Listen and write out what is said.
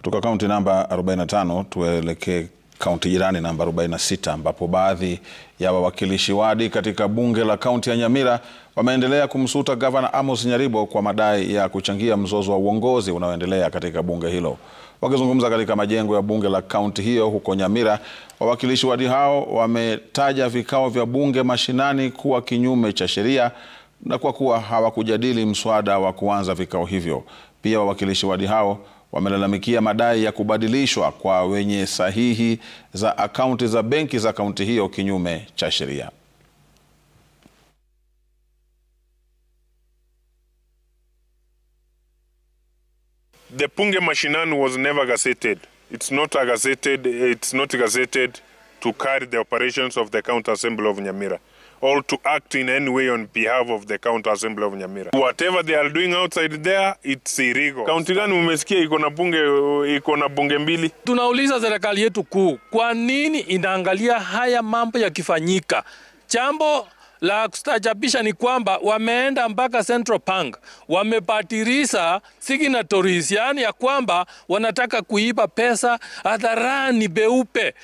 Kutoka kaunti namba 45 tuelekee kaunti jirani namba 46 ambapo baadhi ya wawakilishi wadi katika bunge la kaunti ya Nyamira wameendelea kumsuta gavana Amos Nyaribo kwa madai ya kuchangia mzozo wa uongozi unaoendelea katika bunge hilo. Wakizungumza katika majengo ya bunge la kaunti hiyo huko Nyamira, wawakilishi wadi hao wametaja vikao vya bunge mashinani kuwa kinyume cha sheria na kwa kuwa hawakujadili mswada wa kuanza vikao hivyo. Pia wawakilishi wadi hao wamelalamikia madai ya kubadilishwa kwa wenye sahihi za akaunti za benki za kaunti hiyo kinyume cha sheria. The Bunge Mashinani was never gazetted. It's not gazetted to carry the operations of the County Assembly of Nyamira or to act in any way on behalf of the County Assembly of Nyamira. Whatever they are doing outside there, it's illegal. Kaunti gani umesikia iko na bunge mbili? Tunauliza serikali yetu kuu, kwa nini inaangalia haya mambo yakifanyika? Jambo la kustajabisha ni kwamba wameenda mpaka Central Bank, wamepatirisha signatories, yani ya kwamba wanataka kuiba pesa hadharani beupe.